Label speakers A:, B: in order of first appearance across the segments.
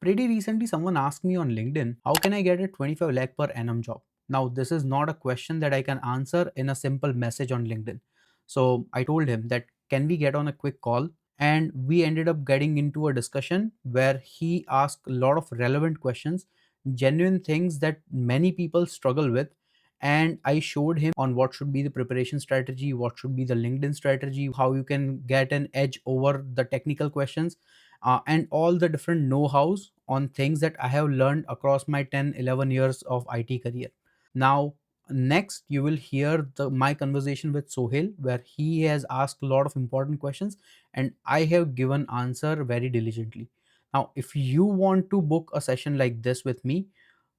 A: Pretty recently, someone asked me on LinkedIn, how can I get a 25 lakh per annum job? Now, this is not a question that I can answer in a simple message on LinkedIn. So I told him that, can we get on a quick call? And we ended up getting into a discussion where he asked a lot of relevant questions, genuine things that many people struggle with. And I showed him on what should be the preparation strategy, what should be the LinkedIn strategy, how you can get an edge over the technical questions, and all the different know-hows on things that I have learned across my 10, 11 years of IT career. Now, next you will hear my conversation with Sohail, where he has asked a lot of important questions and I have given answer very diligently. Now, if you want to book a session like this with me,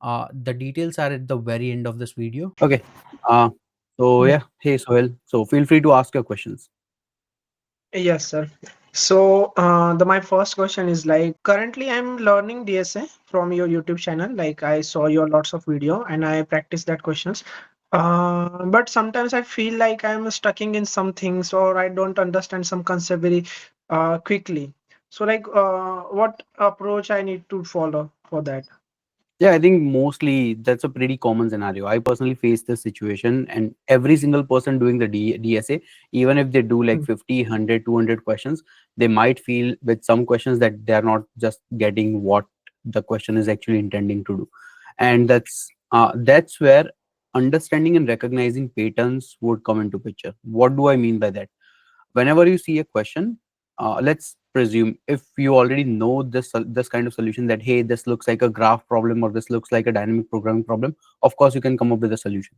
A: the details are at the very end of this video. Okay. Uh, so
B: Yeah.
A: yeah, hey Sohail. So feel free to ask your questions.
B: Yes, sir. So, the my first question is like, currently I'm learning DSA from your YouTube channel. Like, I saw your lots of video and I practice that questions. But sometimes I feel like I'm stucking in some things or I don't understand some concept very quickly. So, like, what approach I need to follow for that?
A: Yeah, I think mostly that's a pretty common scenario. I personally face this situation, and every single person doing the DSA, even if they do like
B: Mm.
A: 50, 100, 200 questions, they might feel with some questions that they're not just getting what the question is actually intending to do. And that's where understanding and recognizing patterns would come into picture. What do I mean by that? Whenever you see a question, let's presume if you already know this kind of solution, that hey, this looks like a graph problem or this looks like a dynamic programming problem, of course you can come up with a solution.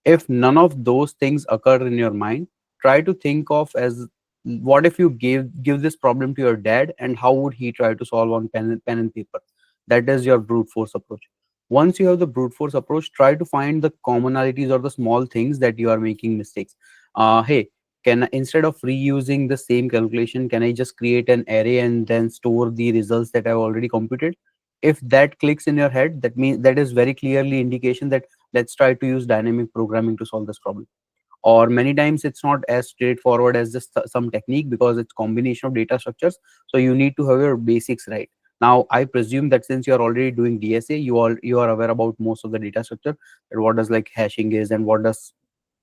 A: If none of those things occur in your mind, try to think of as, what if you give this problem to your dad, and how would he try to solve on pen and paper? That is your brute force approach. Once you have the brute force approach, try to find the commonalities or the small things that you are making mistakes. Hey, can, instead of reusing the same calculation, can I just create an array and then store the results that I've already computed? If that clicks in your head, that means that is very clearly indication that let's try to use dynamic programming to solve this problem. Or many times it's not as straightforward as just some technique, because it's combination of data structures, so you need to have your basics right. Now I presume that since you're already doing DSA, you are aware about most of the data structure, that what does like hashing is, and what does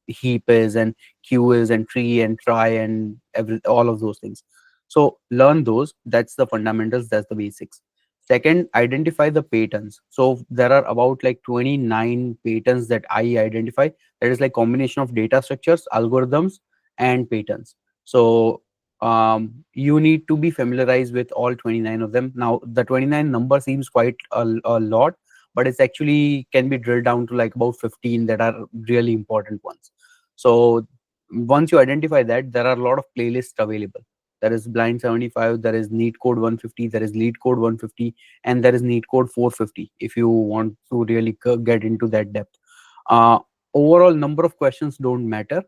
A: heap is, and queue is, and tree and try, and all of those things. So learn those. That's the fundamentals, that's the basics. Second, identify the patterns. So there are about like 29 patterns that I identify. That is like combination of data structures, algorithms, and patterns. So you need to be familiarized with all 29 of them. Now the 29 number seems quite a lot, but it's actually can be drilled down to like about 15 that are really important ones. So once you identify that, there are a lot of playlists available. There is blind 75, there is neat code 150, there is lead code 150, and there is neat code 450 if you want to really get into that depth. uh, Overall number of questions don't matter.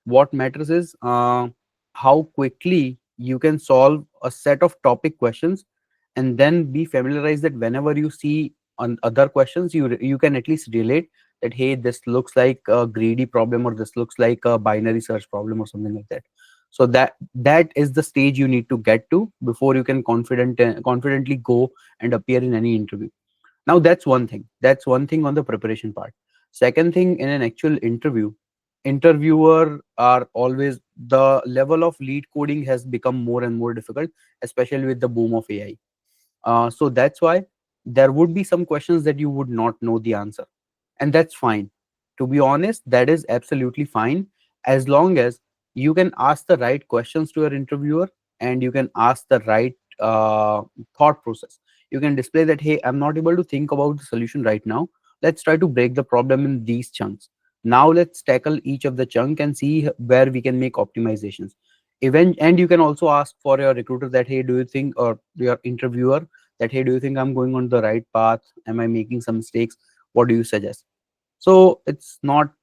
A: What matters is how quickly you can solve a set of topic questions, and then be familiarized that whenever you see on other questions, you can at least relate that hey, this looks like a greedy problem, or this looks like a binary search problem, or something like that. So that is the stage you need to get to before you can confidently go and appear in any interview. Now that's one thing on the preparation part. Second thing, in an actual interview, interviewer are always, the level of lead coding has become more and more difficult, especially with the boom of AI. So that's why there would be some questions that you would not know the answer, and that's fine. To be honest, that is absolutely fine, as long as you can ask the right questions to your interviewer, and you can ask the right thought process. You can display that hey, I'm not able to think about the solution right now. Let's try to break the problem in these chunks. Now let's tackle each of the chunk and see where we can make optimizations. And you can also ask for your recruiter that hey, do you think, or your interviewer, that hey, do you think I'm going on the right path? Am I making some mistakes? What do you suggest? So it's not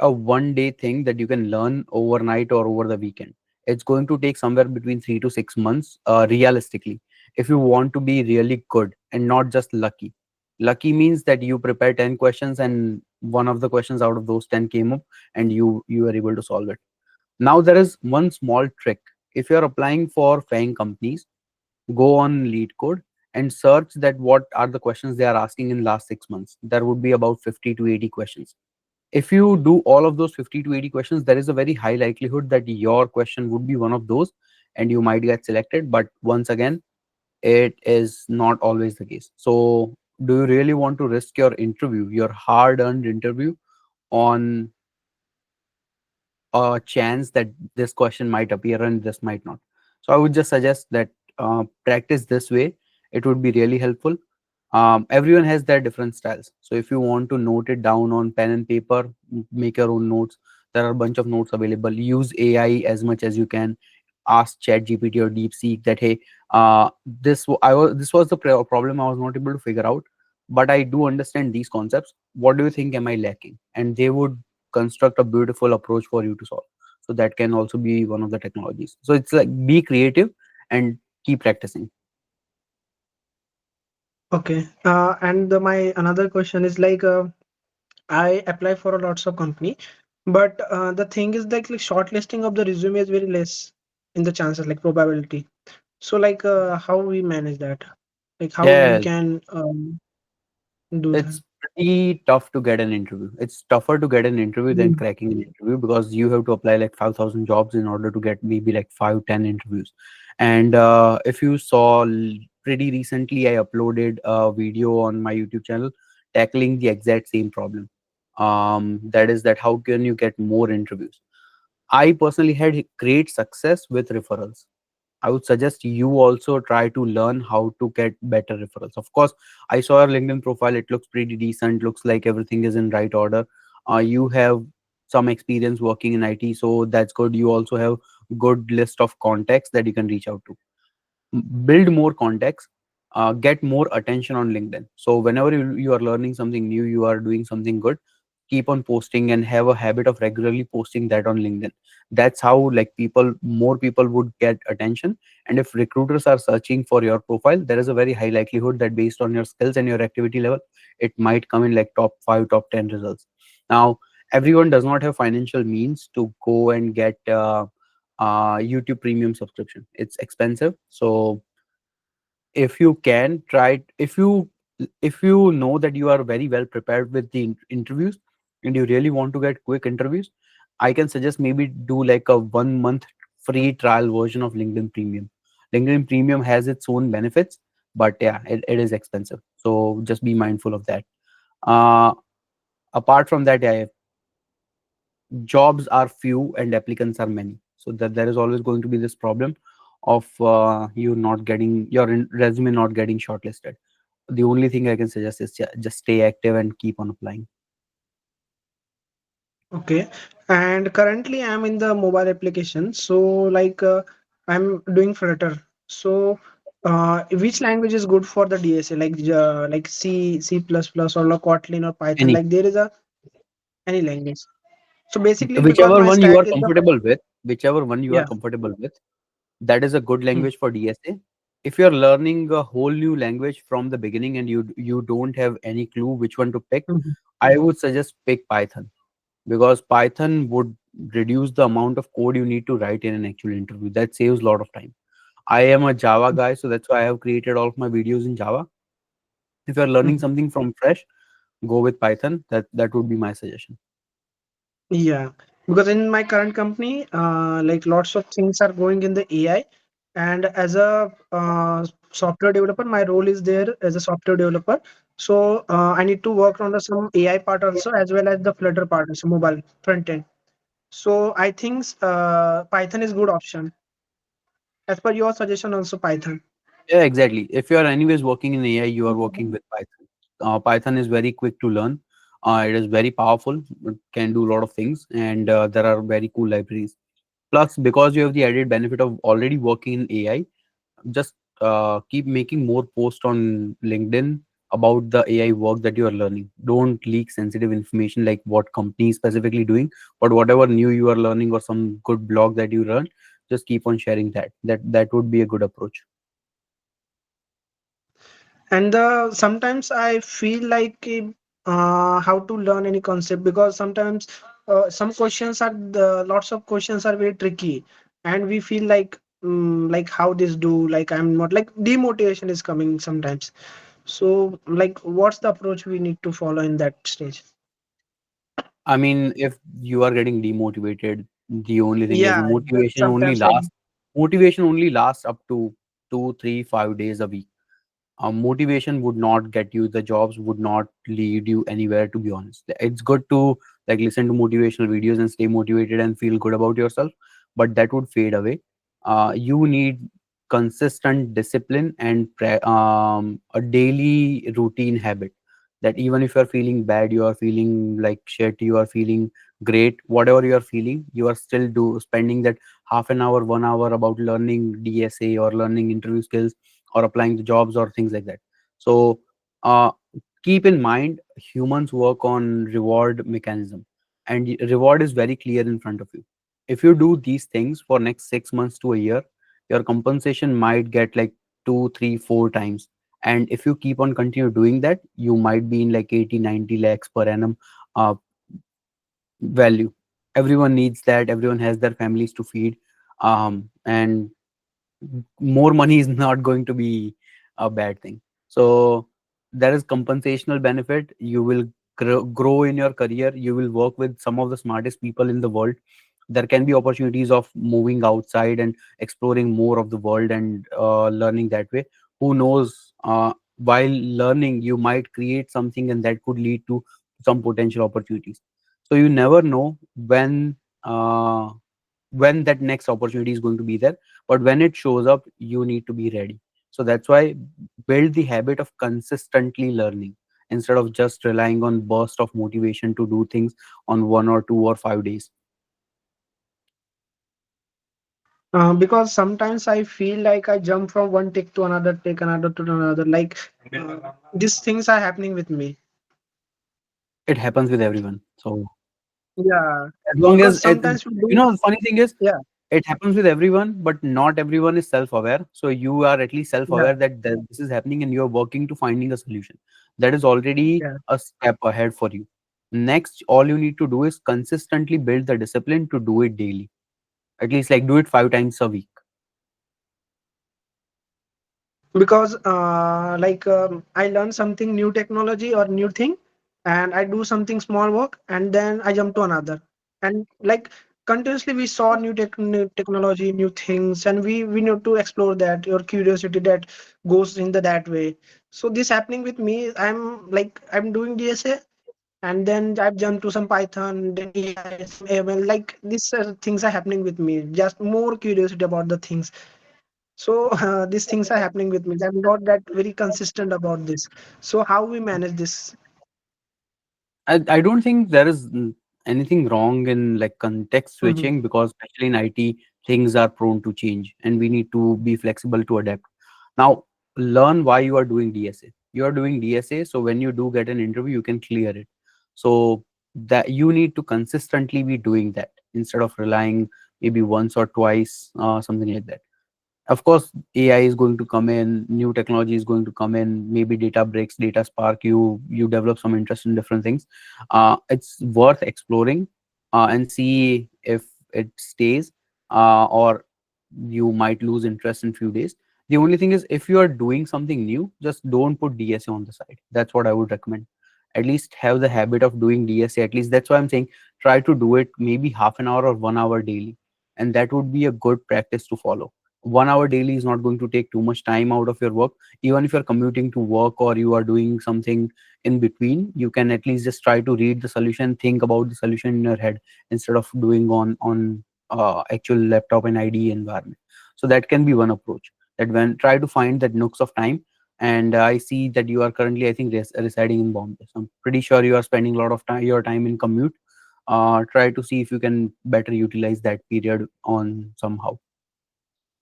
A: a one day thing that you can learn overnight or over the weekend. It's going to take somewhere between 3 to 6 months, realistically, if you want to be really good and not just lucky. Lucky means that you prepare 10 questions and one of the questions out of those 10 came up, and you were able to solve it. Now there is one small trick. If you're applying for FAANG companies, go on lead code and search that what are the questions they are asking in last 6 months. There would be about 50 to 80 questions. If you do all of those 50 to 80 questions, there is a very high likelihood that your question would be one of those and you might get selected. But once again, it is not always the case. So do you really want to risk your interview, your hard earned interview, on a chance that this question might appear and this might not? So I would just suggest that practice this way. It would be really helpful. Everyone has their different styles. So if you want to note it down on pen and paper, make your own notes. There are a bunch of notes available. Use AI as much as you can. Ask Chat GPT or DeepSeek that, hey, this was the problem I was not able to figure out, but I do understand these concepts. What do you think am I lacking? And they would construct a beautiful approach for you to solve. So that can also be one of the technologies. So it's like, be creative and keep practicing.
B: Okay. And my another question is like, I apply for a lots of company, but the thing is like shortlisting of the resume is very less in the chances, like probability. So like, how we manage that? Like how we
A: Yeah,
B: can do that?
A: it's pretty tough to get an interview. It's tougher to get an interview than
B: Mm.
A: cracking an interview, because you have to apply like 5,000 jobs in order to get maybe like 5, 10 interviews. And if you saw pretty recently, I uploaded a video on my YouTube channel tackling the exact same problem. That is that how can you get more interviews? I personally had great success with referrals. I would suggest you also try to learn how to get better referrals. Of course, I saw your LinkedIn profile. It looks pretty decent. Looks like everything is in right order. You have some experience working in IT, so that's good. You also have good list of contacts that you can reach out to. Build more contacts, get more attention on LinkedIn. So whenever you are learning something new, you are doing something good, keep on posting and have a habit of regularly posting that on LinkedIn. That's how like more people would get attention. And if recruiters are searching for your profile, there is a very high likelihood that based on your skills and your activity level, it might come in like top 5, top 10 results. Now, everyone does not have financial means to go and get YouTube premium subscription. It's expensive. So if you can try if you know that you are very well prepared with the interviews and you really want to get quick interviews, I can suggest maybe do like a 1 month free trial version of LinkedIn Premium. LinkedIn Premium has its own benefits, but yeah, it is expensive, so just be mindful of that. uh Apart from that, yeah, jobs are few and applicants are many, so that there is always going to be this problem of you not getting your resume not getting shortlisted. The only thing I can suggest is just stay active and keep on applying.
B: Okay. And currently I'm in the mobile application. So like, I'm doing Flutter. So which language is good for the DSA? Like C, C++ or like Kotlin or Python?
A: Any,
B: Like there is a any language. So basically, because
A: whichever
B: my
A: one you
B: stack
A: are
B: is the
A: comfortable with, whichever one you are
B: yeah.
A: comfortable with, that is a good
B: Mm.
A: language for DSA. If you're learning a whole new language from the beginning and you don't have any clue which one to pick,
B: Mhm.
A: I would suggest pick Python, because Python would reduce the amount of code you need to write in an actual interview. That saves a lot of time. I am a Java guy, so that's why I have created all of my videos in Java. If you're learning
B: Mhm.
A: something from fresh, go with Python. That would be my suggestion.
B: Yeah, because in my current company, like lots of things are going in the AI, and as a software developer, my role is there as a software developer. So I need to work on the some AI part also, as well as the Flutter part, so mobile front end. So I think Python is good option. As per your suggestion, also Python.
A: Yeah, exactly. If you are anyways working in AI, you are working
B: Mhm.
A: with Python. Python is very quick to learn. It is very powerful. It can do a lot of things, and there are very cool libraries. Plus, because you have the added benefit of already working in AI, just keep making more posts on LinkedIn about the AI work that you are learning. Don't leak sensitive information like what company is specifically doing, but whatever new you are learning or some good blog that you learn, just keep on sharing that. That would be a good approach.
B: And sometimes I feel like how to learn any concept, because sometimes some questions are the lots of questions are very tricky, and we feel like like how this do, like I'm not like demotivation is coming sometimes. So like what's the approach we need to follow in that stage?
A: I mean, if you are getting demotivated, the only thing is
B: Yeah, just sometimes like
A: motivation only lasts up to 2, 3, 5 days a week. Motivation would not get you the jobs, would not lead you anywhere, to be honest. It's good to like listen to motivational videos and stay motivated and feel good about yourself, but that would fade away. You need consistent discipline and a daily routine habit, that even if you are feeling bad, you are feeling like shit, you are feeling great, whatever you are feeling, you are still do spending that half an hour, 1 hour about learning DSA or learning interview skills or applying to jobs or things like that. So uh, keep in mind, humans work on reward mechanism, and reward is very clear in front of you. If you do these things for next 6 months to a year, your compensation might get like 2, 3, 4 times. And if you keep on continue doing that, you might be in like 80, 90 lakhs per annum uh, value. Everyone needs that, everyone has their families to feed, and more money is not going to be a bad thing. So there is compensational benefit. You will grow in your career, you will work with some of the smartest people in the world. There can be opportunities of moving outside and exploring more of the world and learning that way. Who knows, while learning you might create something and that could lead to some potential opportunities. So you never know uh, when that next opportunity is going to be there, but when it shows up you need to be ready. So that's why build the habit of consistently learning instead of just relying on burst of motivation to do things on 1 or 2 or 5 days.
B: because sometimes I feel like I jump from one take another to another, like these things are happening with me.
A: It happens with everyone. So
B: Yeah,
A: as long as
B: because sometimes we do.
A: the funny thing is,
B: Yeah,
A: it happens with everyone, but not everyone is self-aware. So you are at least
B: yeah,
A: self-aware that this is happening and you're working to finding a solution. That is already
B: yeah.
A: a step ahead for you. Next, all you need to do is consistently build the discipline to do it daily. At least like do it 5 times a week.
B: Because like I learn something new technology or new thing, and I do something small work, and then I jump to another, and like continuously we saw new technology, new things, and we need to explore that, your curiosity that goes in the that way. So this happening with me, I'm doing DSA, and then I've jumped to some Python, then AI, some ML, like these things are happening with me, just more curiosity about the things. So these things are happening with me. I'm not that very consistent about this. So how we manage this?
A: I don't think there is anything wrong in like context
B: Mhm.
A: switching, because especially in IT, things are prone to change and we need to be flexible to adapt. Now, learn why you are doing DSA. You are doing DSA, so when you do get an interview, you can clear it. So that you need to consistently be doing that instead of relying maybe once or twice, something like that. Of course, AI is going to come in, new technology is going to come in, maybe data breaks, data spark, you develop some interest in different things. It's worth exploring and see if it stays, or you might lose interest in few days. The only thing is, if you are doing something new, just don't put DSA on the side. That's what I would recommend. At least have the habit of doing DSA. At least that's why I'm saying try to do it maybe half an hour or 1 hour daily, and that would be a good practice to follow. 1 hour daily is not going to take too much time out of your work. Even if you're commuting to work or you are doing something in between, you can at least just try to read the solution, think about the solution in your head instead of doing on actual laptop and IDE environment. So that can be one approach, that when try to find that nooks of time. And I see that you are currently, I think, residing in Bombay, so I'm pretty sure you are spending a lot of time, your time in commute. Try to see if you can better utilize that period on somehow.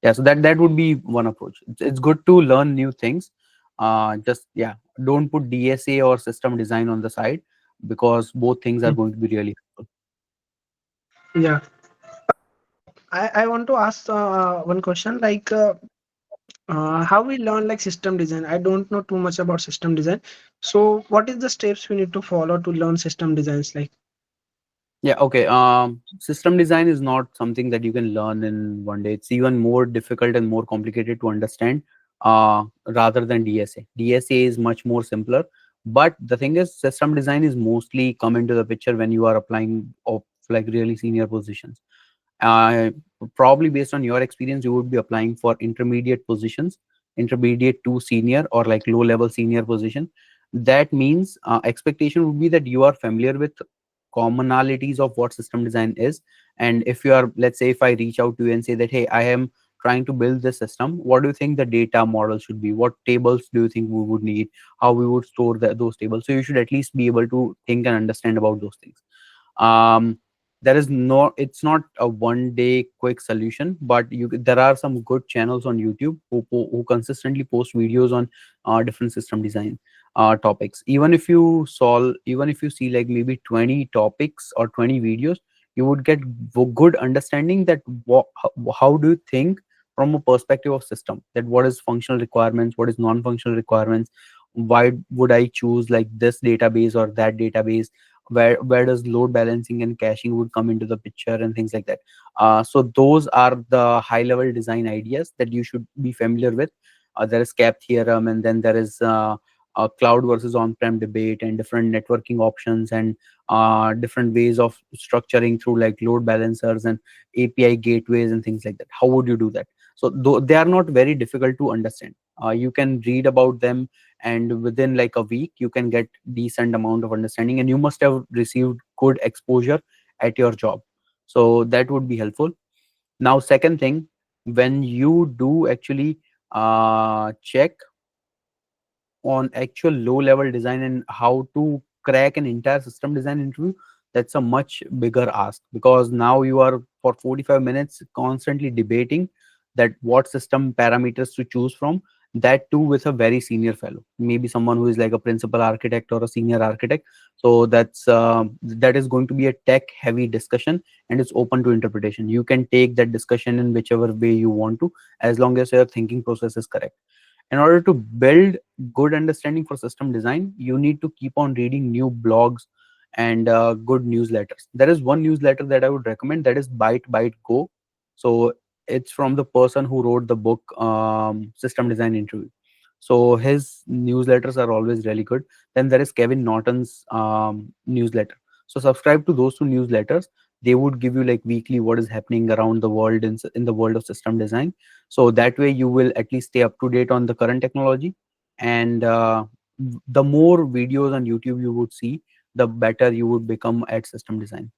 A: Yeah, so that would be one approach. It's good to learn new things. Just yeah, don't put DSA or system design on the side, because both things are
B: Mm.
A: going to be really helpful.
B: Yeah. I want to ask one question, like how we learn like system design. I don't know too much about system design. So what is the steps we need to follow to learn system designs like?
A: Yeah, okay. System design is not something that you can learn in one day. It's even more difficult and more complicated to understand rather than DSA. DSA is much more simpler. But the thing is, system design is mostly come into the picture when you are applying of like really senior positions. uh, Probably based on your experience, you would be applying for intermediate positions, intermediate to senior or like low level senior position. That means expectation would be that you are familiar with commonalities of what system design is. And if you are, let's say if I reach out to you and say that, hey, I am trying to build this system, what do you think the data model should be, what tables do you think we would need, how we would store those tables, so you should at least be able to think and understand about those things. There is no, it's not a one day quick solution, but there are some good channels on YouTube who consistently post videos on different system design topics. Even if you solve, even if you see like maybe 20 topics or 20 videos, you would get good understanding that how do you think from a perspective of system, that what is functional requirements, what is non-functional requirements, why would I choose like this database or that database, where does load balancing and caching would come into the picture and things like that. So those are the high level design ideas that you should be familiar with. There is cap theorem, and then there is cloud versus on-prem debate, and different networking options, and different ways of structuring through like load balancers and API gateways and things like that. How would you do that? So they are not very difficult to understand. You can read about them, and within like a week you can get decent amount of understanding, and you must have received good exposure at your job. So that would be helpful. Now second thing, when you do actually check on actual low level design and how to crack an entire system design interview, that's a much bigger ask, because now you are for 45 minutes constantly debating that what system parameters to choose from, that too with a very senior fellow, maybe someone who is like a principal architect or a senior architect. So that is going to be a tech heavy discussion, and it's open to interpretation. You can take that discussion in whichever way you want to, as long as your thinking process is correct. In order to build good understanding for system design, you need to keep on reading new blogs and good newsletters. There is one newsletter that I would recommend, that is Byte Go. So it's from the person who wrote the book System Design Interview. So his newsletters are always really good. Then there is Kevin Norton's newsletter. So subscribe to those two newsletters. They would give you like weekly what is happening around the world in the world of system design. So that way you will at least stay up to date on the current technology. And the more videos on YouTube you would see, the better you would become at system design.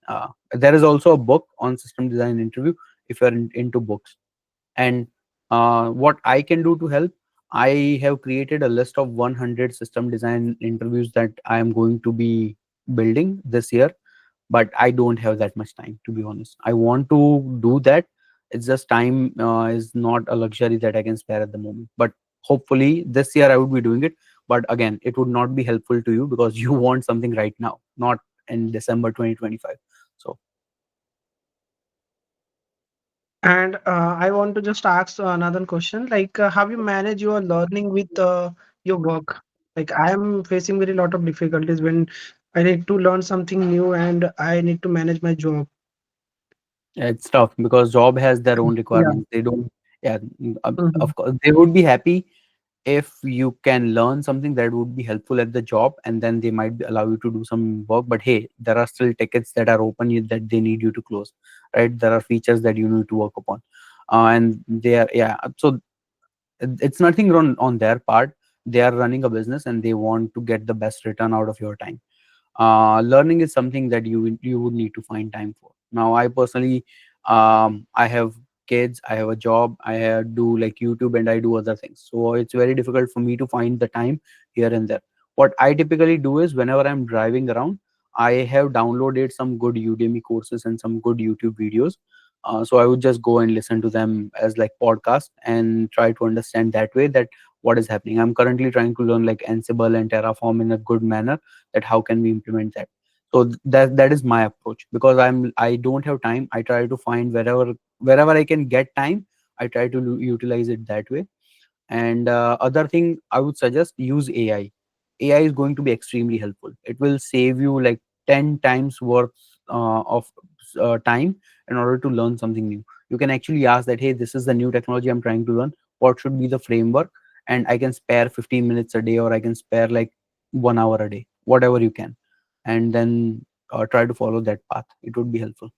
A: There is also a book on system design interview if you're into books. And what I can do to help, I have created a list of 100 system design interviews that I am going to be building this year. But I don't have that much time, to be honest. I want to do that. It's just time is not a luxury that I can spare at the moment. But hopefully this year I would be doing it. But again, it would not be helpful to you because you want something right now, not in December 2025. So
B: And I want to just ask another question, like how you manage your learning with your work? Like I am facing very lot of difficulties when I need to learn something new and I need to manage my job.
A: it's tough because job has their own
B: Yeah.
A: requirements. They don't, yeah,
B: Mhm.
A: of course they would be happy if you can learn something that would be helpful at the job, and then they might allow you to do some work. But hey, there are still tickets that are open that they need you to close, right? There are features that you need to work upon, and they are, yeah, so it's nothing wrong on their part. They are running a business and they want to get the best return out of your time. Learning is something that you would need to find time for. Now I personally, I have kids, I have a job, do like YouTube, and I do other things, so it's very difficult for me to find the time here and there. What I typically do is, whenever I'm driving around, I have downloaded some good Udemy courses and some good YouTube videos. So I would just go and listen to them as like podcast and try to understand that way that what is happening. I'm currently trying to learn like Ansible and Terraform in a good manner, that how can we implement that. So that is my approach, because I don't have time. I try to find wherever I can get time, I try to utilize it that way. And other thing I would suggest, use AI. AI is going to be extremely helpful. It will save you like 10 times worth time in order to learn something new. You can actually ask that, hey, this is the new technology I'm trying to learn. What should be the framework? And I can spare 15 minutes a day, or I can spare like 1 hour a day, whatever you can, and then try to follow that path. It would be helpful.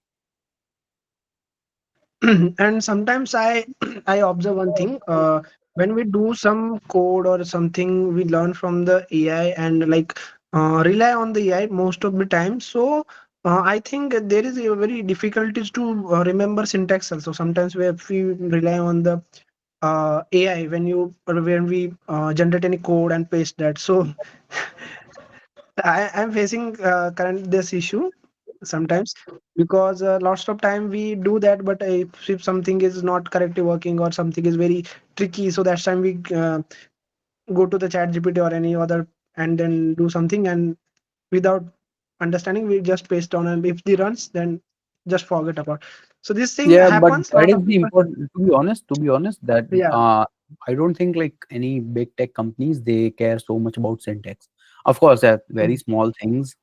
B: And sometimes I I observe one thing, when we do some code or something, we learn from the AI and like rely on the AI most of the time. So I think there is a very difficulties to remember syntax also. Sometimes we rely on the AI when you or when we generate any code and paste that. So I'm facing current this issue sometimes, because lots of time we do that, but if something is not correctly working or something is very tricky, so that's time we go to the chat GPT or any other and then do something, and without understanding we just paste on, and if the runs then just forget about. So this thing
A: Yeah, but
B: happens,
A: that
B: lot
A: is
B: of
A: the
B: people.
A: important. To be honest, that
B: Yeah.
A: I don't think like any big tech companies they care so much about syntax. Of course, that very
B: Mm,
A: small things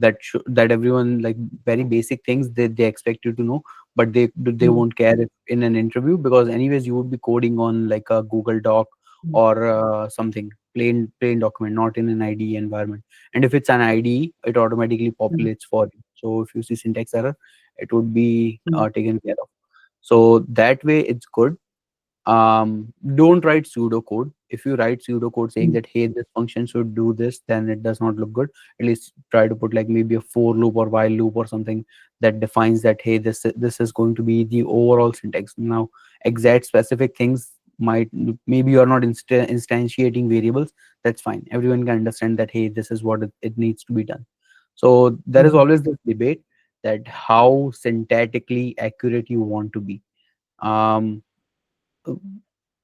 A: that everyone like very basic things they expect you to know, but they
B: mm,
A: won't care if in an interview, because anyways you would be coding on like a Google Doc
B: mm,
A: or something plain document, not in an IDE environment. And if it's an IDE, it automatically
B: mm,
A: populates for you. So if you see syntax error, it would be
B: mm,
A: taken care of. So that way it's good. Don't write pseudocode. If you write pseudocode saying
B: mm,
A: that hey, this function should do this, then it does not look good. At least try to put like maybe a for loop or while loop or something that defines that hey, this is going to be the overall syntax. Now exact specific things might, maybe you are not instantiating variables. That's fine, everyone can understand that hey, this is what it needs to be done. So there is
B: mm,
A: always this debate that how syntactically accurate you want to be. um, uh,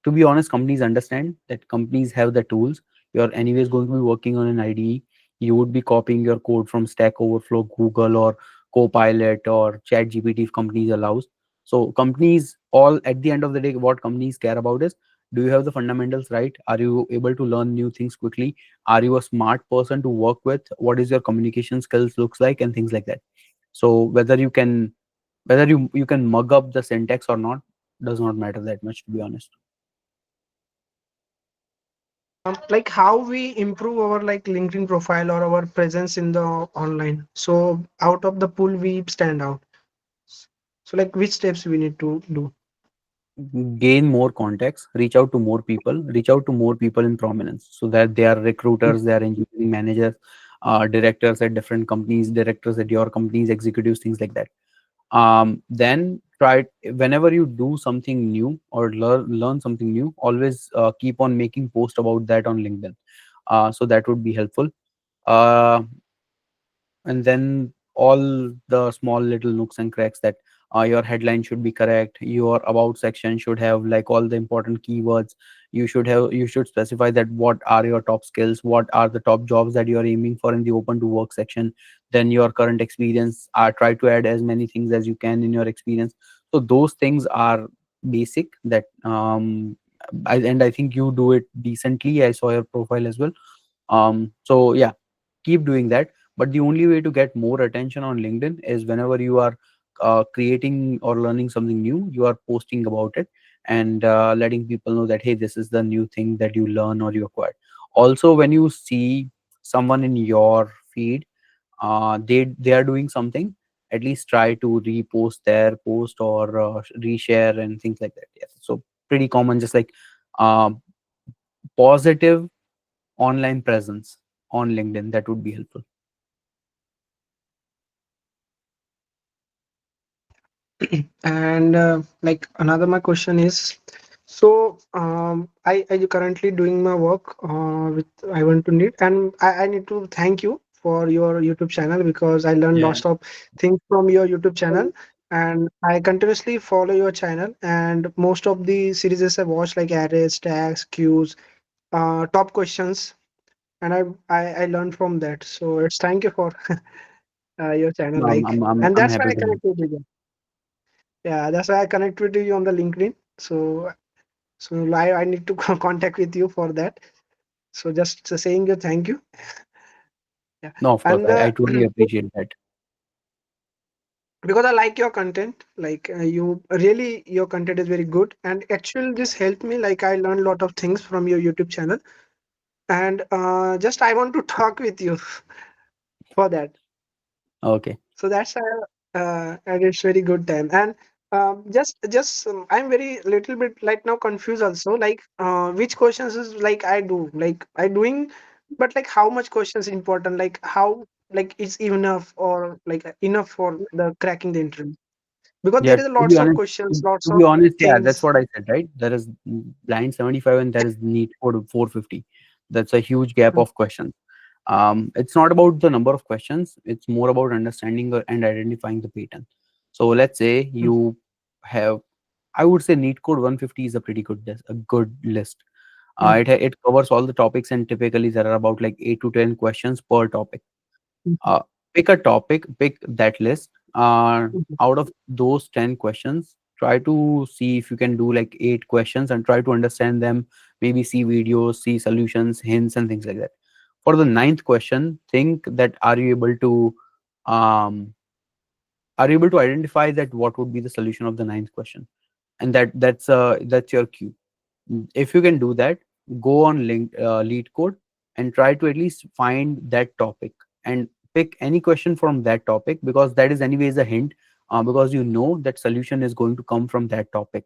A: to be honest, companies understand that companies have the tools. You're anyways going to be working on an IDE. You would be copying your code from Stack Overflow, Google, or Copilot or ChatGPT if companies allows. So companies, all at the end of the day, what companies care about is, do you have the fundamentals right? Are you able to learn new things quickly? Are you a smart person to work with? What is your communication skills looks like, and things like that. So whether you can mug up the syntax or not does not matter that much, to be honest.
B: like how we improve our like LinkedIn profile or our presence in the online, so out of the pool we stand out. So like which steps we need to do?
A: Gain more contacts, reach out to more people in prominence, so that they are recruiters, they are engineering managers, directors at different companies, directors at your companies, executives, things like that. Then try, whenever you do something new or learn something new, always keep on making post about that on LinkedIn. So that would be helpful. uh, and then all the small little nooks and cracks, that your headline should be correct, your about section should have like all the important keywords. You should specify that what are your top skills, what are the top jobs that you are aiming for in the open to work section. Then your current experience, try to add as many things as you can in your experience. So those things are basic that and I think you do it decently. I saw your profile as well. So yeah, keep doing that. But the only way to get more attention on LinkedIn is whenever you are creating or learning something new, you are posting about it, and letting people know that hey, this is the new thing that you learn or you acquired. Also, when you see someone in your feed, they are doing something, at least try to repost their post or reshare and things like that. Yes, so pretty common, just like uh, positive online presence on LinkedIn, that would be helpful.
B: And like another my question is, so I currently doing my work with I want to need, and I need to thank you for your YouTube channel, because I learned
A: Yeah.
B: lots of things from your YouTube channel, and I continuously follow your channel, and most of the series I watch like arrays, tags, queues, top questions, and I learned from that. So it's thank you for your channel,
A: No, I'm
B: like,
A: I'm I'm
B: and
A: I'm
B: that's why
A: happy
B: I
A: to help.
B: connected with you. Yeah, that's why I connect with you on the LinkedIn. So I need to contact with you for that. So just saying you thank you. Yeah.
A: No, of course,
B: And
A: I truly appreciate that.
B: because I like your content. Like you really, your content is very good, and actually this helped me. Like I learned a lot of things from your YouTube channel, and just I want to talk with you for that.
A: Okay.
B: So that's and it's very good time. And just I'm very little bit like now confused also. Like which questions is like I do like I doing, but like how much questions important? Like how like it's enough or like enough for the cracking the interview? Because
A: Yeah,
B: there is
A: to be
B: lots of
A: honest,
B: questions,
A: to,
B: lots
A: to be
B: of
A: honest, yeah, that's
B: things.
A: what I said, right? There is blind 75 and there is neat code 450. That's a huge gap
B: Mm,
A: of questions. It's not about the number of questions, it's more about understanding and identifying the pattern. So let's say
B: mm,
A: you have, I would say neat code 150 is a pretty good a good list.
B: mm,
A: It covers all the topics, and typically there are about like 8 to 10 questions per topic.
B: mm,
A: uh, Pick a topic, pick that list.
B: mm,
A: Out of those 10 questions, try to see if you can do like 8 questions and try to understand them. Maybe see videos, see solutions, hints, and things like that. For the ninth question, think that um, are you able to identify that what would be the solution of the ninth question, and that's your cue. If you can do that, go on lead code and try to at least find that topic and pick any question from that topic, because that is anyways a hint, because you know that solution is going to come from that topic.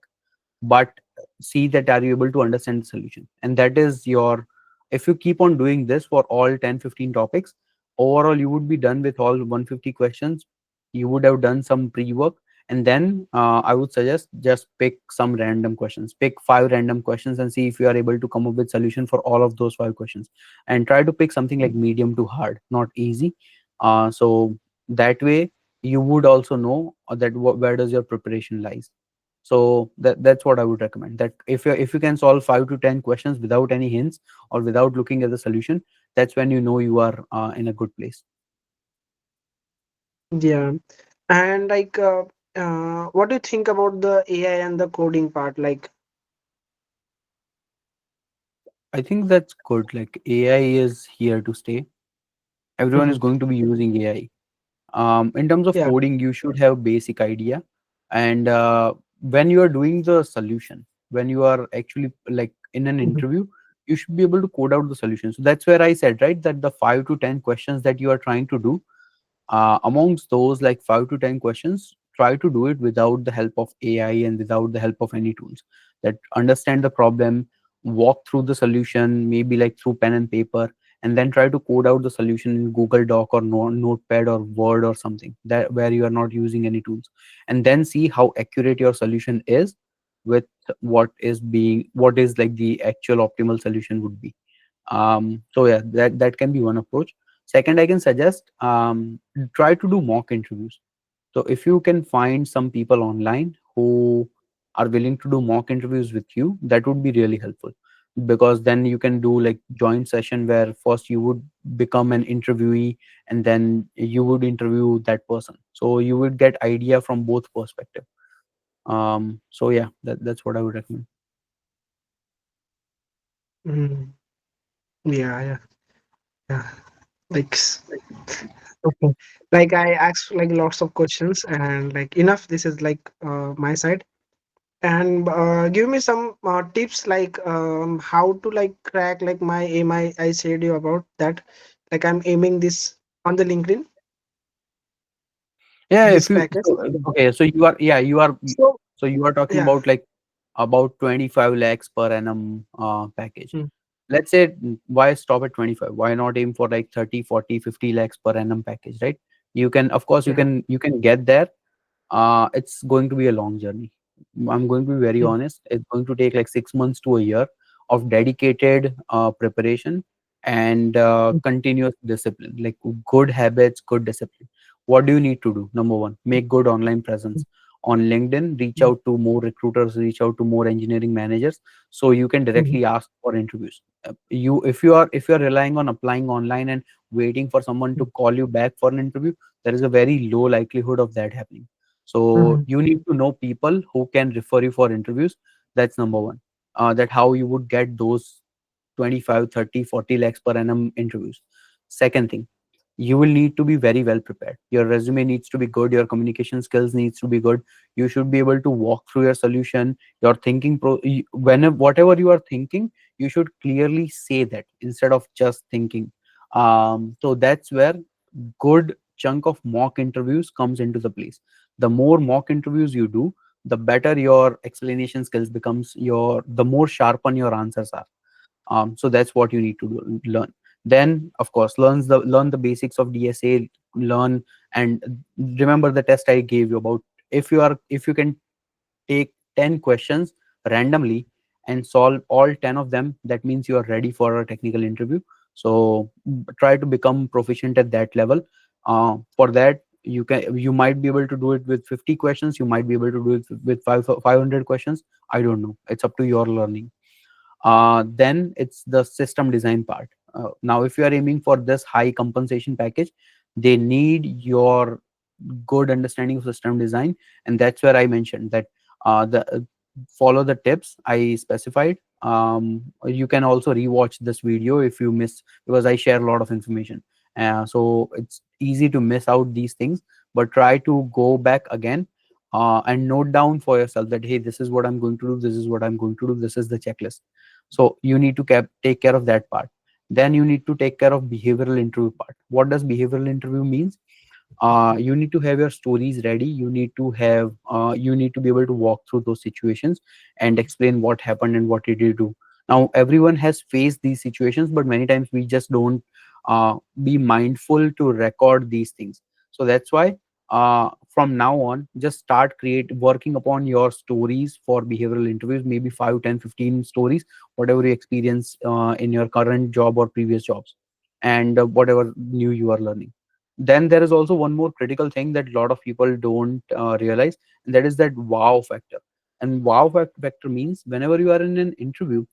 A: But see that are you able to understand the solution, and that is your, if you keep on doing this for all 10-15 topics, overall you would be done with all 150 questions. You would have done some pre-work, and then I would suggest just pick some random questions, pick 5 random questions, and see if you are able to come up with solution for all of those 5 questions, and try to pick something like medium to hard, not easy. So that way you would also know that where does your preparation lies. So that's what I would recommend, that if you can solve 5 to 10 questions without any hints or without looking at the solution, that's when you know you are in a good place.
B: yeah. And like what do you think about the AI and the coding part? Like
A: I think that's good. Like, AI is here to stay. Everyone is
B: mhm,
A: going to be using AI. In terms of
B: yeah.
A: coding, you should have basic idea. And when you are doing the solution, when you are actually like in an
B: Mhm,
A: interview, you should be able to code out the solution. So that's where I said, right, that the 5 to 10 questions that you are trying to do, amongst those like 5 to 10 questions, try to do it without the help of AI and without the help of any tools. That understand the problem, walk through the solution, maybe like through pen and paper, and then try to code out the solution in Google Doc or Notepad or Word or something that where you are not using any tools, and then see how accurate your solution is with what is like the actual optimal solution would be. So yeah, that can be one approach. Second, I can suggest, try to do mock interviews. So if you can find some people online who are willing to do mock interviews with you, that would be really helpful, because then you can do like joint session where first you would become an interviewee and then you would interview that person, so you would get idea from both perspective. So yeah, that's what I would recommend.
B: mhm. Yeah, yeah, yeah. Like, okay. Like I asked like lots of questions and like enough. This is like my side. And give me some tips like how to like crack like my aim. I said you about that. Like I'm aiming this on the LinkedIn,
A: Yeah,
B: this
A: if you
B: package.
A: so, okay, so you are, yeah,
B: So
A: so you are talking
B: yeah.
A: about like about 25 lakhs per annum package.
B: Mm,
A: Let's say, why stop at 25? Why not aim for like 30, 40, 50 lakhs per annum package, right? You can, of course,
B: yeah.
A: you can get there. It's going to be a long journey. I'm going to be very
B: Mm,
A: honest. It's going to take like 6 months to a year of dedicated preparation and
B: mm,
A: continuous discipline, like good habits, good discipline. What do you need to do? Number one, make good online presence on LinkedIn. Reach
B: mm,
A: out to more recruiters, reach out to more engineering managers, so you can
B: mm,
A: directly ask for interviews. You, if you are relying on applying online and waiting for someone to
B: mm,
A: call you back for an interview, there is a very low likelihood of that happening. So
B: mm,
A: you need to know people who can refer you for interviews. That's number one. That how you would get those 25, 30, 40 lakhs per annum interviews. Second thing, you will need to be very well prepared. Your resume needs to be good, your communication skills needs to be good. You should be able to walk through your solution, your thinking whenever whatever you are thinking, you should clearly say that instead of just thinking. So that's where good chunk of mock interviews comes into the place. The more mock interviews you do, the better your explanation skills becomes, your the more sharpen your answers are. So that's what you need to learn. Then of course learn the basics of DSA, learn and remember the test I gave you about, if you can take 10 questions randomly and solve all 10 of them, that means you are ready for a technical interview. So try to become proficient at that level. For that, you might be able to do it with 50 questions, you might be able to do it with 500 questions. I don't know, it's up to your learning. Then it's the system design part. Now if you are aiming for this high compensation package, they need your good understanding of system design. And that's where I mentioned that the follow the tips I specified. You can also rewatch this video if you miss, because I share a lot of information. So it's easy to miss out these things, but try to go back again and note down for yourself that hey, this is what I'm going to do, this is what I'm going to do, this is the checklist. So you need to take care of that part. Then you need to take care of behavioral interview part. What does behavioral interview means? You need to have your stories ready, you need to be able to walk through those situations and explain what happened and what did you do. Now everyone has faced these situations, but many times we just don't be mindful to record these things. So that's why from now on, just start create working upon your stories for behavioral interviews, maybe 5, 10, 15 stories, whatever you experience in your current job or previous jobs, and whatever new you are learning. Then there is also one more critical thing that a lot of people don't realize, and that is that wow factor. And factor means whenever you are in an interview,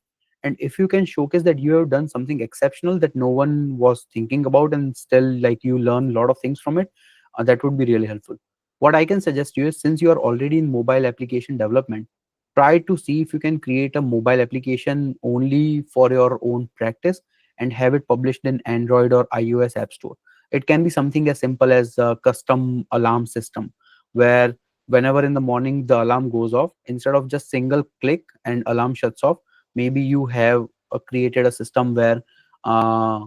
A: and if you can showcase that you have done something exceptional that no one was thinking about, and still like you learn a lot of things from it, that would be really helpful. What I can suggest you is, since you are already in mobile application development, try to see if you can create a mobile application only for your own practice and have it published in Android or iOS app store. It can be something as simple as a custom alarm system, where whenever in the morning the alarm goes off, instead of just single click and alarm shuts off, maybe you have created a system where uh,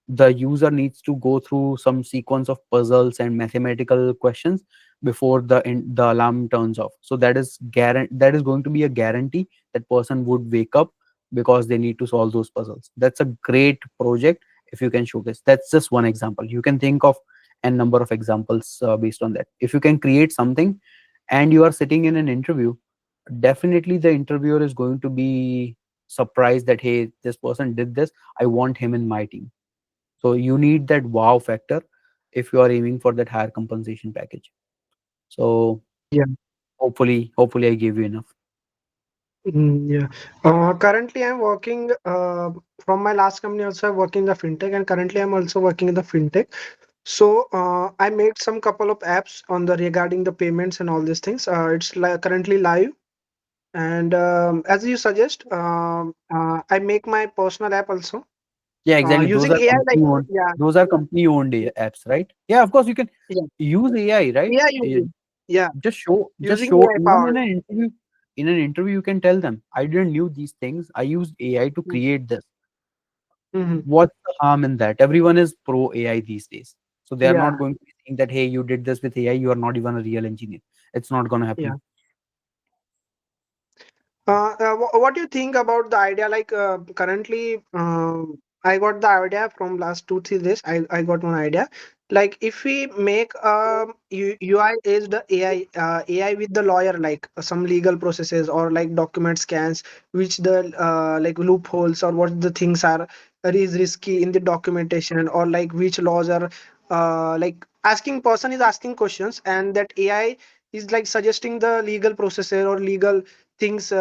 A: the user needs to go through some sequence of puzzles and mathematical questions before the alarm turns off. So that is going to be a guarantee that person would wake up because they need to solve those puzzles. That's a great project if you can showcase. That's just one example. You can think of a number of examples based on that. If you can create something and you are sitting in an interview, definitely the interviewer is going to be surprised that hey, this person did this, I want him in my team. So you need that wow factor if you are aiming for that higher compensation package. So
B: Yeah.
A: hopefully I gave you enough.
B: Yeah. Currently, I'm working from my last company. Also, I'm working in the fintech, and currently, I'm also working in the fintech. So, I made some couple of apps on the regarding the payments and all these things. It's currently live, and as you suggest, I make my personal app also
A: Yeah, exactly. Those
B: using
A: are
B: AI. Like,
A: company owned.
B: yeah,
A: Those are company owned apps, right? Yeah, of course you can
B: yeah,
A: use AI, right?
B: AI using, yeah,
A: Just
B: using
A: show
B: AI
A: even
B: powered.
A: in an interview you can tell them, I didn't knew these things, I used AI to create this.
B: Mm-hmm.
A: What's the harm in that? Everyone is pro AI these days. So they are not
B: Yeah,
A: going to be saying that hey, you did this with AI, you are not even a real engineer. It's not going to
B: yeah.
A: happen.
B: What do you think about the idea? Like currently, I got the idea from last 2 3 days. I got one idea. Like if we make UI is the AI AI with the lawyer, like some legal processes or like document scans, which the like loopholes or what the things are is risky in the documentation, or like which laws are like asking person is asking questions, and that AI is like suggesting the legal processes or legal things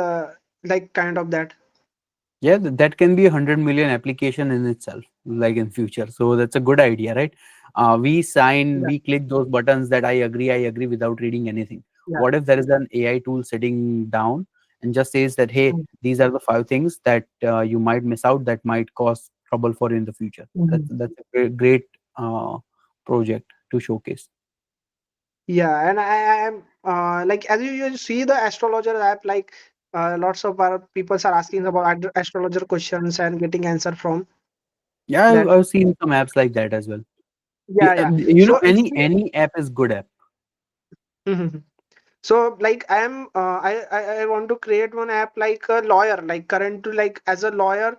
B: like kind of that.
A: Yeah, that can be 100 million application in itself, like in future. So that's a good idea, right?
B: Yeah,
A: We click those buttons that I agree without reading anything.
B: yeah.
A: What if there is an AI tool sitting down and just says that, hey,
B: Mm,
A: these are the 5 things that you might miss out that might cause trouble for you in the future.
B: mhm.
A: That's a great uh, project to showcase.
B: Yeah, and I am like, as you see the astrologer app, like lots of our people are asking about astrologer questions and getting answer from
A: Yeah,
B: that.
A: I've seen some apps like that as well.
B: Yeah, yeah.
A: You know,
B: So it's
A: any app is good app.
B: Mhm. So like I want to create one app like a lawyer, like current to like as a lawyer,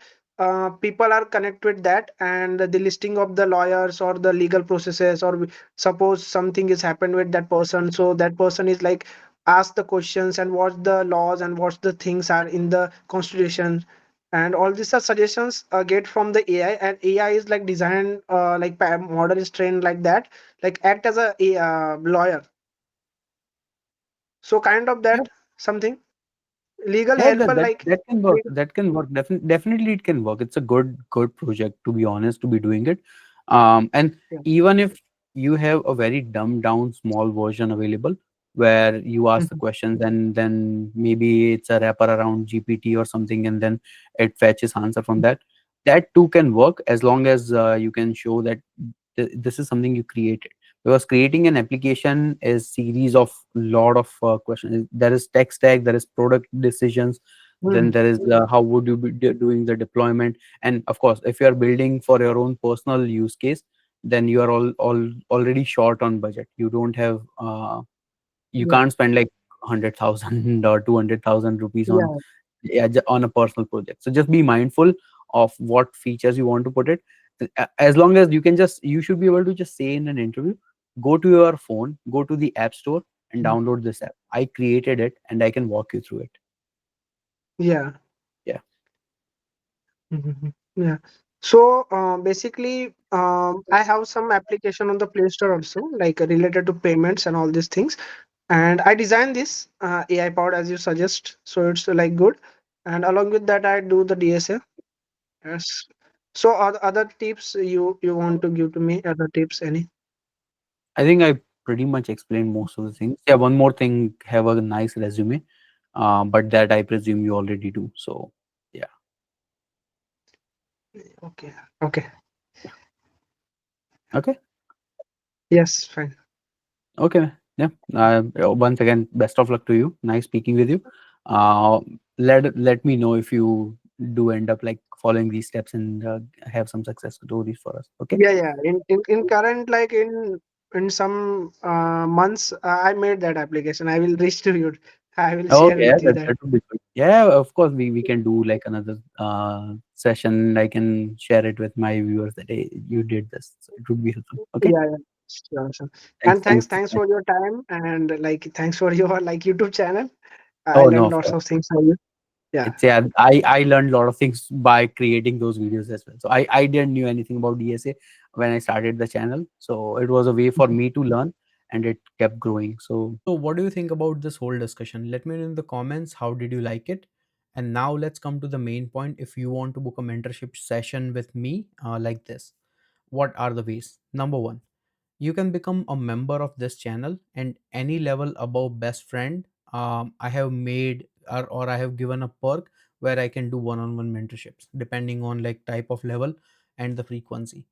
B: people are connect with that, and the listing of the lawyers or the legal processes, or suppose something is happened with that person, so that person is like ask the questions and what the laws and what the things are in the constitution, and all these are suggestions get from the AI, and AI is like designed like model is trained like that, like act as a lawyer, so kind of that something legal
A: Yeah,
B: helper like
A: that can work.
B: legal,
A: That can work. Definitely, it can work. It's a good project, to be honest, to be doing it. And
B: yeah.
A: even if you have a very dumbed down small version available where you ask the
B: Mhm.
A: questions and then maybe it's a wrapper around GPT or something, and then it fetches answer from that. That too can work as long as you can show that this is something you created, because creating an application is series of lot of questions. There is tech stack, there is product decisions, then
B: Mhm.
A: there is how would you be doing the deployment, and of course if you are building for your own personal use case, then you are all already short on budget. You don't have you
B: Yeah,
A: can't spend like 100,000 or 200,000 rupees on,
B: yeah,
A: yeah, on a personal project. So just be mindful of what features you want to put it. As long as you can, just you should be able to just say in an interview, go to your phone, go to the app store and
B: Mhm.
A: download this app. I created it and I can walk you through it.
B: yeah.
A: Yeah.
B: Mhm. Yeah. So basically, I have some application on the Play Store also, like related to payments and all these things. And I designed this AI powered as you suggest, so it's like good. And along with that, I do the DSA. Yes. So other tips you want to give to me? Other tips, any?
A: I think I pretty much explained most of the things. Yeah, one more thing, have a nice resume. But that I presume you already do. So yeah.
B: Okay. Okay.
A: Okay.
B: Yes. Fine.
A: Okay. Yeah. Once again, best of luck to you. Nice speaking with you. Uh, let me know if you do end up like following these steps and have some success stories for us. Okay.
B: Yeah, yeah. In current, like in some months, I made that application. I will reach to you. I will share
A: Okay. Yeah,
B: with you
A: that
B: that.
A: that would be good. Yeah, of course we can do like another session. I can share it with my viewers that hey, you did this. So it would be helpful. Okay.
B: Yeah, yeah. Sure, sure.
A: Thanks.
B: And
A: Thanks.
B: thanks for your time, and like thanks for your like YouTube channel. I
A: Oh no,
B: learned
A: of
B: lots
A: course.
B: of things from you. Yeah.
A: It's yeah, I learned a lot of things by creating those videos as well. So I didn't knew anything about DSA when I started the channel. So it was a way for me to learn and it kept growing. So what do you think about this whole discussion? Let me know in the comments. How did you like it? And now let's come to the main point. If you want to book a mentorship session with me like this, what are the ways? Number one, you can become a member of this channel, and any level above best friend, I have made or I have given a perk where I can do one-on-one mentorships depending on like type of level and the frequency.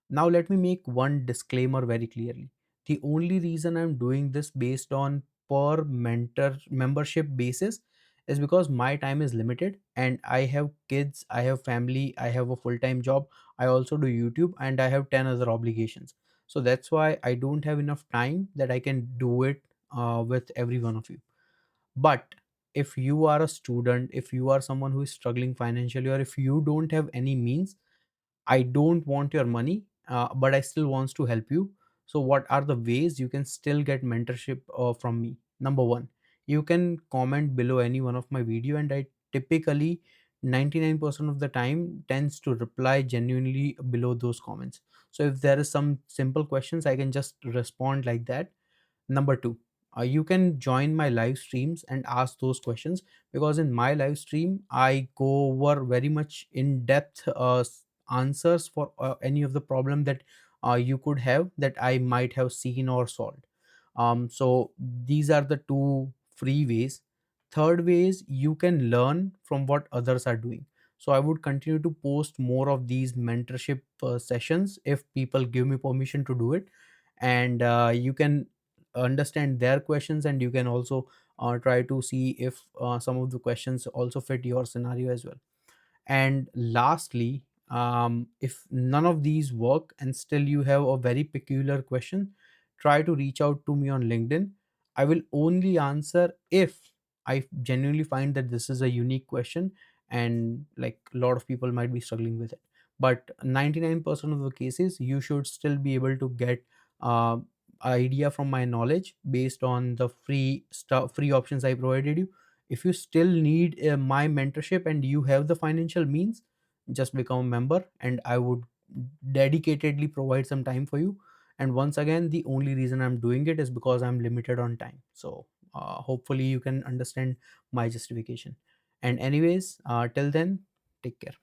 A: Now, let me make one disclaimer very clearly. The only reason I'm doing this based on per mentor membership basis is because my time is limited and I have kids, I have family, I have a full time job, I also do YouTube, and I have 10 other obligations. So that's why I don't have enough time that I can do it with every one of you. But if you are a student, if you are someone who is struggling financially, or if you don't have any means, I don't want your money, but I still wants to help you. So what are the ways you can still get mentorship from me? Number one, you can comment below any one of my video, and I typically 99% of the time tends to reply genuinely below those comments. So if there is some simple questions, I can just respond like that. Number two, you can join my live streams and ask those questions, because in my live stream I go over very much in depth answers for any of the problem that you could have that I might have seen or solved. So these are the two free ways. Third way is you can learn from what others are doing. So I would continue to post more of these mentorship sessions if people give me permission to do it. And you can understand their questions, and you can also try to see if some of the questions also fit your scenario as well. And lastly, if none of these work and still you have a very peculiar question, try to reach out to me on LinkedIn. I will only answer if I genuinely find that this is a unique question and like a lot of people might be struggling with it. But 99% of the cases, you should still be able to get uh, idea from my knowledge based on the free stuff, free options I provided you. If you still need my mentorship and you have the financial means, just become a member and I would dedicatedly provide some time for you. And once again, the only reason I'm doing it is because I'm limited on time. So hopefully you can understand my justification. And anyways, till then, take care.